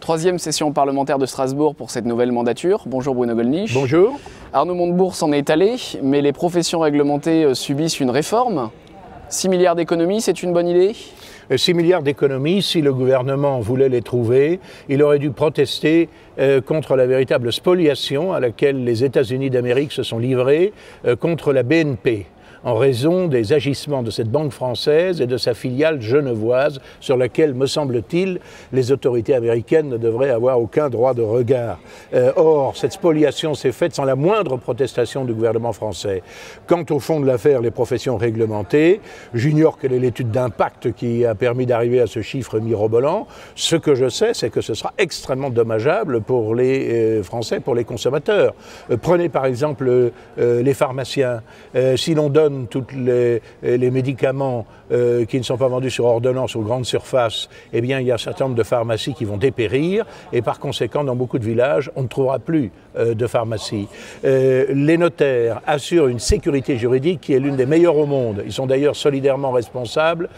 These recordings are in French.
Troisième session parlementaire de Strasbourg pour cette nouvelle mandature. Bonjour Bruno Gollnisch. Bonjour. Arnaud Montebourg s'en est allé, mais les professions réglementées subissent une réforme. 6 milliards d'économies, c'est une bonne idée ? 6 milliards d'économies, si le gouvernement voulait les trouver, il aurait dû protester contre la véritable spoliation à laquelle les États-Unis d'Amérique se sont livrés contre la BNP, en raison des agissements de cette banque française et de sa filiale genevoise, sur laquelle, me semble-t-il, les autorités américaines ne devraient avoir aucun droit de regard. Or, cette spoliation s'est faite sans la moindre protestation du gouvernement français. Quant au fond de l'affaire, les professions réglementées, j'ignore quelle est l'étude d'impact qui a permis d'arriver à ce chiffre mirobolant. Ce que je sais, c'est que ce sera extrêmement dommageable pour les Français, pour les consommateurs. Prenez par exemple les pharmaciens. Si l'on donne tous les médicaments qui ne sont pas vendus sur ordonnance aux grandes surfaces, eh bien, il y a un certain nombre de pharmacies qui vont dépérir et par conséquent, dans beaucoup de villages, on ne trouvera plus de pharmacie. Les notaires assurent une sécurité juridique qui est l'une des meilleures au monde. Ils sont d'ailleurs solidairement responsables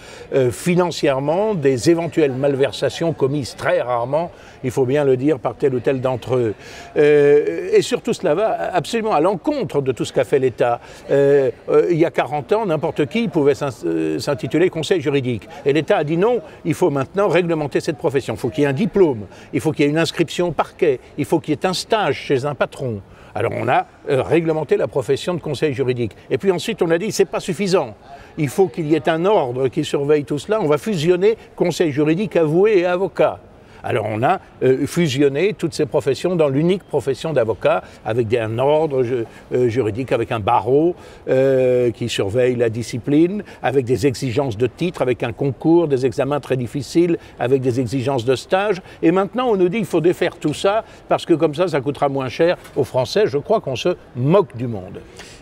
financièrement des éventuelles malversations commises très rarement, il faut bien le dire, par tel ou tel d'entre eux. Et surtout, cela va absolument à l'encontre de tout ce qu'a fait l'État. Il y a 40 ans, n'importe qui pouvait s'intituler conseil juridique. Et l'État a dit non, il faut maintenant réglementer cette profession. Il faut qu'il y ait un diplôme, il faut qu'il y ait une inscription au parquet, il faut qu'il y ait un stage chez un patron. Alors on a réglementé la profession de conseil juridique. Et puis ensuite on a dit c'est pas suffisant. Il faut qu'il y ait un ordre qui surveille tout cela. On va fusionner conseil juridique, avoué et avocat. Alors on a fusionné toutes ces professions dans l'unique profession d'avocat avec un ordre juridique, avec un barreau qui surveille la discipline, avec des exigences de titre, avec un concours, des examens très difficiles, avec des exigences de stage. Et maintenant on nous dit qu'il faut défaire tout ça parce que comme ça coûtera moins cher aux Français. Je crois qu'on se moque du monde.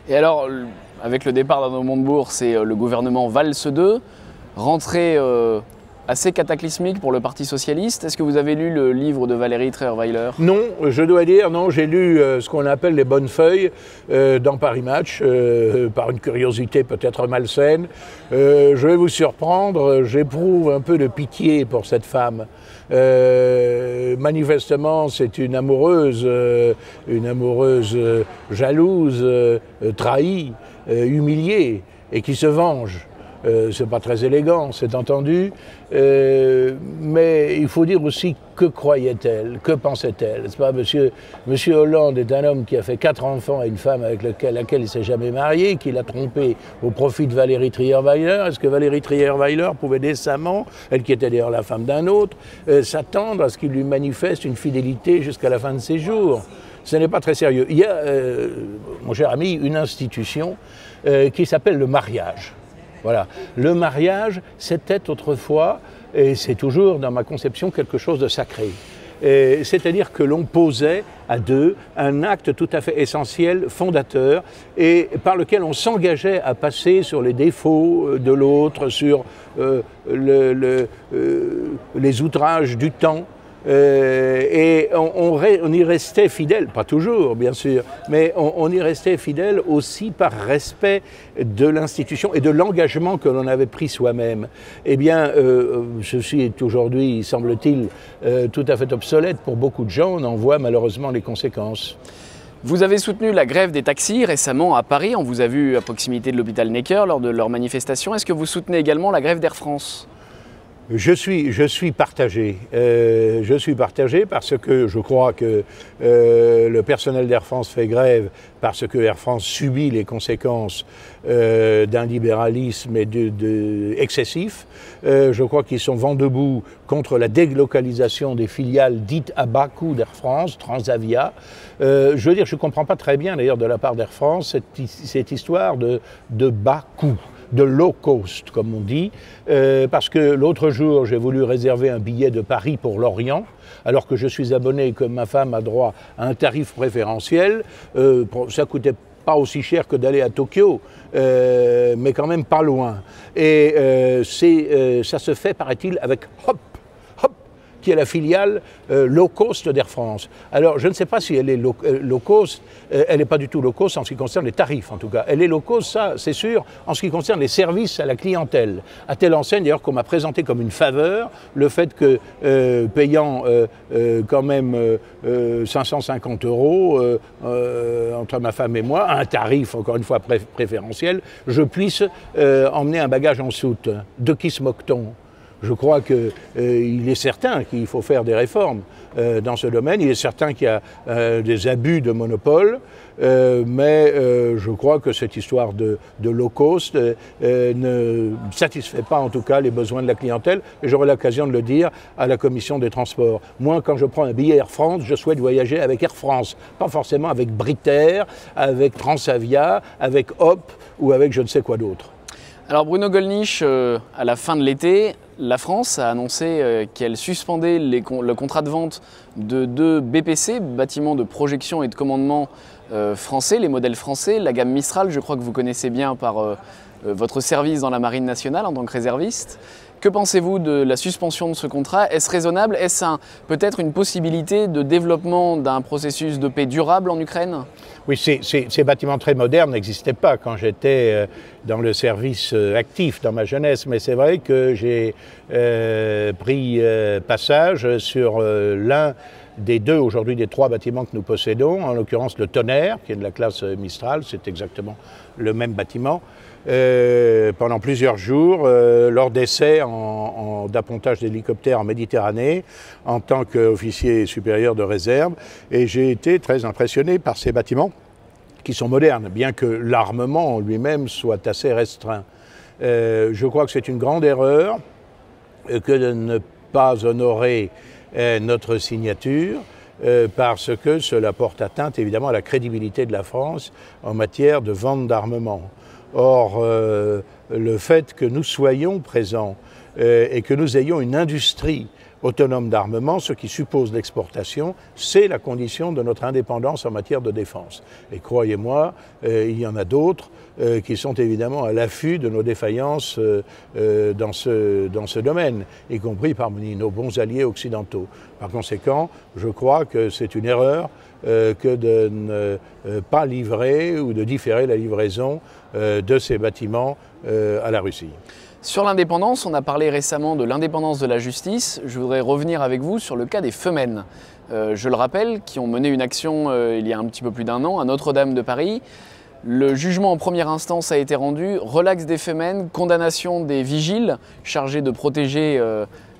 Et alors, avec le départ d'Arnaud Montebourg, c'est le gouvernement Valls 2, rentrée assez cataclysmique pour le Parti socialiste. Est-ce que vous avez lu le livre de Valérie Trierweiler ? Non, je dois dire, non, j'ai lu ce qu'on appelle les bonnes feuilles dans Paris Match, par une curiosité peut-être malsaine. Je vais vous surprendre, j'éprouve un peu de pitié pour cette femme. Manifestement, c'est une amoureuse jalouse, trahie, humiliée et qui se venge. C'est pas très élégant, c'est entendu, mais il faut dire aussi que croyait-elle, que pensait-elle, n'est-ce pas? Monsieur Hollande est un homme qui a fait 4 enfants à une femme avec laquelle il ne s'est jamais marié, qui l'a trompé au profit de Valérie Trierweiler. Est-ce que Valérie Trierweiler pouvait décemment, elle qui était d'ailleurs la femme d'un autre, s'attendre à ce qu'il lui manifeste une fidélité jusqu'à la fin de ses jours? Ce n'est pas très sérieux. Il y a, mon cher ami, une institution qui s'appelle le mariage. Voilà. Le mariage, c'était autrefois, et c'est toujours dans ma conception, quelque chose de sacré. C'est-à-dire que l'on posait à deux un acte tout à fait essentiel, fondateur, et par lequel on s'engageait à passer sur les défauts de l'autre, sur les outrages du temps. Et on y restait fidèle, pas toujours bien sûr, mais on y restait fidèle aussi par respect de l'institution et de l'engagement que l'on avait pris soi-même. Eh bien, ceci est aujourd'hui, semble-t-il, tout à fait obsolète pour beaucoup de gens, on en voit malheureusement les conséquences. Vous avez soutenu la grève des taxis récemment à Paris, on vous a vu à proximité de l'hôpital Necker lors de leur manifestation. Est-ce que vous soutenez également la grève d'Air France ? Je suis partagé. Je suis partagé parce que je crois que le personnel d'Air France fait grève parce que Air France subit les conséquences d'un libéralisme excessif. Je crois qu'ils sont vent debout contre la délocalisation des filiales dites à bas coût d'Air France, Transavia. Je veux dire, je ne comprends pas très bien d'ailleurs de la part d'Air France cette histoire de bas coût, de low cost, comme on dit, parce que l'autre jour, j'ai voulu réserver un billet de Paris pour Lorient, alors que je suis abonné et que ma femme a droit à un tarif préférentiel. Ça coûtait pas aussi cher que d'aller à Tokyo, mais quand même pas loin. Et ça se fait, paraît-il, avec Hop, qui est la filiale low cost d'Air France. Alors, je ne sais pas si elle est low cost, elle n'est pas du tout low cost en ce qui concerne les tarifs, en tout cas. Elle est low cost, ça, c'est sûr, en ce qui concerne les services à la clientèle. À telle enseigne, d'ailleurs, qu'on m'a présenté comme une faveur, le fait que, payant quand même 550 € entre ma femme et moi, à un tarif, encore une fois, préférentiel, je puisse emmener un bagage en soute. De qui se moque-t-on ? Je crois qu'il est certain qu'il faut faire des réformes dans ce domaine. Il est certain qu'il y a des abus de monopole, mais je crois que cette histoire de low cost ne satisfait pas en tout cas les besoins de la clientèle. Et j'aurai l'occasion de le dire à la commission des transports. Moi, quand je prends un billet Air France, je souhaite voyager avec Air France, pas forcément avec Britair, avec Transavia, avec Hop ou avec je ne sais quoi d'autre. Alors Bruno Gollnisch, à la fin de l'été, la France a annoncé qu'elle suspendait le contrat de vente de 2 BPC, bâtiments de projection et de commandement français, les modèles français, la gamme Mistral, je crois que vous connaissez bien par votre service dans la Marine nationale en tant que réserviste. Que pensez-vous de la suspension de ce contrat? Est-ce raisonnable? Est-ce peut-être une possibilité de développement d'un processus de paix durable en Ukraine? Oui, ces bâtiments très modernes n'existaient pas quand j'étais dans le service actif dans ma jeunesse, mais c'est vrai que j'ai pris passage sur l'un des 2, aujourd'hui des 3 bâtiments que nous possédons, en l'occurrence le Tonnerre, qui est de la classe Mistral, c'est exactement le même bâtiment, pendant plusieurs jours, lors d'essais d'appontage d'hélicoptères en Méditerranée, en tant qu'officier supérieur de réserve, et j'ai été très impressionné par ces bâtiments qui sont modernes, bien que l'armement lui-même soit assez restreint. Je crois que c'est une grande erreur que de ne pas honorer notre signature, parce que cela porte atteinte évidemment à la crédibilité de la France en matière de vente d'armement. Or, le fait que nous soyons présents et que nous ayons une industrie autonome d'armement, ce qui suppose l'exportation, c'est la condition de notre indépendance en matière de défense. Et croyez-moi, il y en a d'autres qui sont évidemment à l'affût de nos défaillances dans ce domaine, y compris parmi nos bons alliés occidentaux. Par conséquent, je crois que c'est une erreur que de ne pas livrer ou de différer la livraison de ces bâtiments à la Russie. Sur l'indépendance, on a parlé récemment de l'indépendance de la justice. Je voudrais revenir avec vous sur le cas des Femmes. Je le rappelle, qui ont mené une action il y a un petit peu plus d'1 an à Notre-Dame de Paris. Le jugement en première instance a été rendu, relax des Femmes, condamnation des vigiles chargés de protéger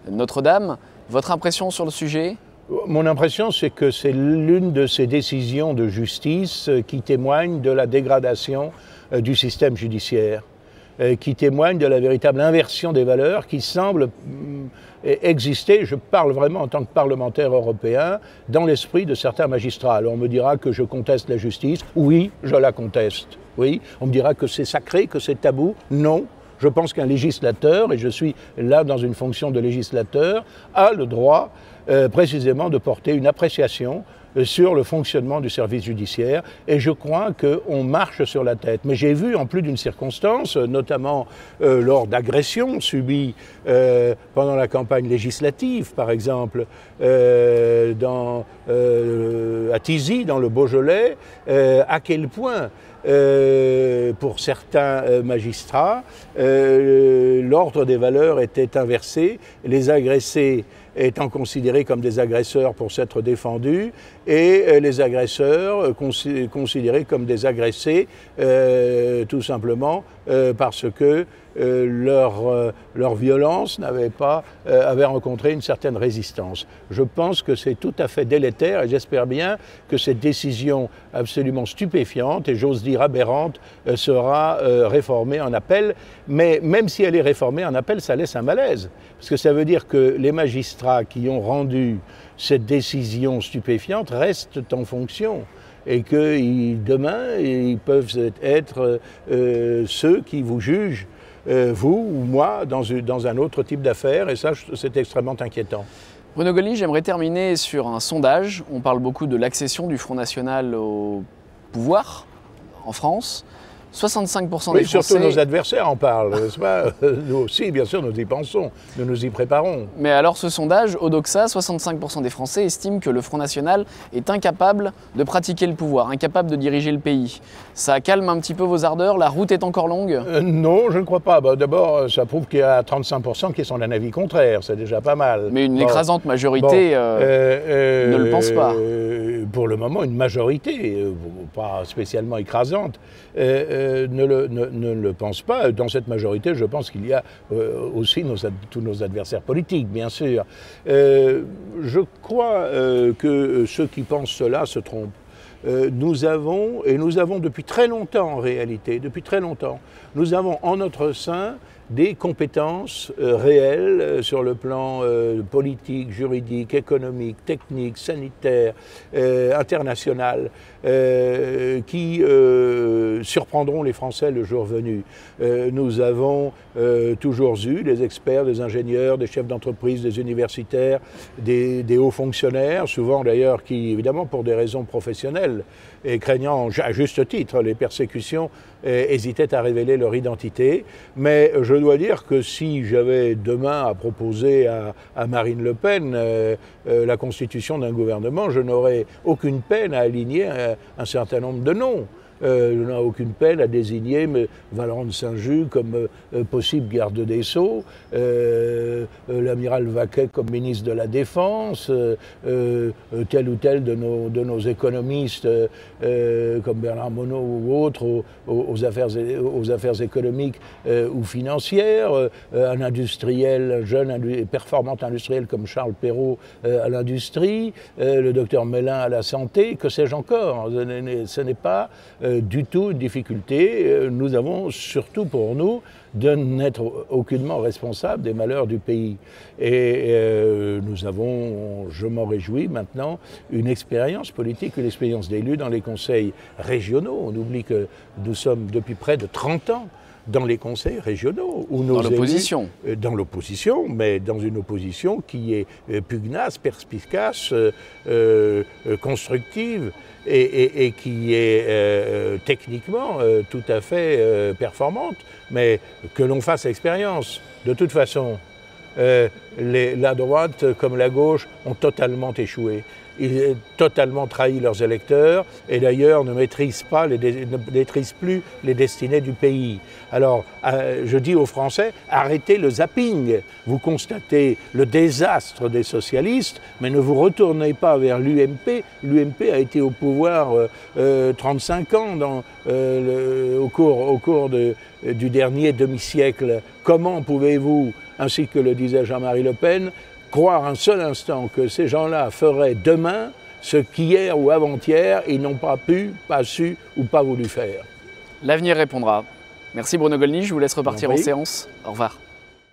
Notre-Dame. Votre impression sur le sujet ? Mon impression, c'est que c'est l'une de ces décisions de justice qui témoigne de la dégradation du système judiciaire, qui témoigne de la véritable inversion des valeurs qui semble exister, je parle vraiment en tant que parlementaire européen, dans l'esprit de certains magistrats. Alors on me dira que je conteste la justice. Oui, je la conteste. Oui, on me dira que c'est sacré, que c'est tabou. Non. Je pense qu'un législateur, et je suis là dans une fonction de législateur, a le droit précisément de porter une appréciation sur le fonctionnement du service judiciaire, et je crois qu'on marche sur la tête. Mais j'ai vu en plus d'une circonstance, notamment lors d'agressions subies pendant la campagne législative, par exemple, à Thizy, dans le Beaujolais, à quel point pour certains magistrats, l'ordre des valeurs était inversé, les agressés étant considérés comme des agresseurs pour s'être défendus, et les agresseurs considérés comme des agressés tout simplement parce que leur violence avait rencontré une certaine résistance. Je pense que c'est tout à fait délétère, et j'espère bien que cette décision absolument stupéfiante, et j'ose dire aberrante, sera réformée en appel. Mais même si elle est réformée en appel, ça laisse un malaise, parce que ça veut dire que les magistrats qui ont rendu cette décision stupéfiante restent en fonction, et que demain, ils peuvent être ceux qui vous jugent, vous ou moi, dans un autre type d'affaires, et ça, c'est extrêmement inquiétant. Bruno Gollnisch, j'aimerais terminer sur un sondage. On parle beaucoup de l'accession du Front National au pouvoir en France. 65% Oui, des Français... surtout nos adversaires en parlent, n'est-ce pas? Nous aussi, bien sûr, nous y pensons, nous nous y préparons. Mais alors ce sondage, Odoxa, 65% des Français estiment que le Front National est incapable de pratiquer le pouvoir, incapable de diriger le pays. Ça calme un petit peu vos ardeurs? La route est encore longue? Non, je ne crois pas. D'abord, ça prouve qu'il y a 35% qui sont d'un avis contraire, c'est déjà pas mal. Mais une écrasante majorité ne le pense pas. Pour le moment, une majorité, pas spécialement écrasante, ne le pense pas. Dans cette majorité, je pense qu'il y a aussi tous nos adversaires politiques, bien sûr. Je crois que ceux qui pensent cela se trompent. Nous avons depuis très longtemps en réalité, depuis très longtemps, nous avons en notre sein des compétences réelles sur le plan politique, juridique, économique, technique, sanitaire, international, qui surprendront les Français le jour venu. Nous avons toujours eu des experts, des ingénieurs, des chefs d'entreprise, des universitaires, des hauts fonctionnaires, souvent d'ailleurs qui, évidemment pour des raisons professionnelles et craignant à juste titre les persécutions, hésitaient à révéler leur identité. Mais je dois dire que si j'avais demain à proposer à Marine Le Pen la constitution d'un gouvernement, je n'aurais aucune peine à aligner un certain nombre de noms. Je n'ai aucune peine à désigner Valorant de Saint-Just comme possible garde des Sceaux, l'amiral Vaquet comme ministre de la Défense, tel ou tel de nos économistes comme Bernard Monod ou autres aux affaires économiques ou financières, un industriel, un jeune et performant industriel comme Charles Perrault à l'industrie, le docteur Mélin à la santé, que sais-je encore. Ce n'est pas du tout une difficulté. Nous avons surtout pour nous de n'être aucunement responsables des malheurs du pays. Et nous avons, je m'en réjouis maintenant, une expérience politique, une expérience d'élu dans les conseils régionaux. On oublie que nous sommes depuis près de 30 ans dans les conseils régionaux. Où nos dans l'opposition. Dans l'opposition, mais dans une opposition qui est pugnace, perspicace, constructive et qui est techniquement tout à fait performante, mais que l'on fasse expérience. De toute façon, la droite comme la gauche ont totalement échoué. Ils ont totalement trahi leurs électeurs et d'ailleurs ne maîtrisent plus les destinées du pays. Alors, je dis aux Français, arrêtez le zapping. Vous constatez le désastre des socialistes, mais ne vous retournez pas vers l'UMP. L'UMP a été au pouvoir 35 ans au cours du dernier demi-siècle. Comment pouvez-vous, ainsi que le disait Jean-Marie Le Pen, croire un seul instant que ces gens-là feraient demain ce qu'hier ou avant-hier ils n'ont pas pu, pas su ou pas voulu faire? L'avenir répondra. Merci Bruno Gollnisch, je vous laisse repartir en séance. Au revoir.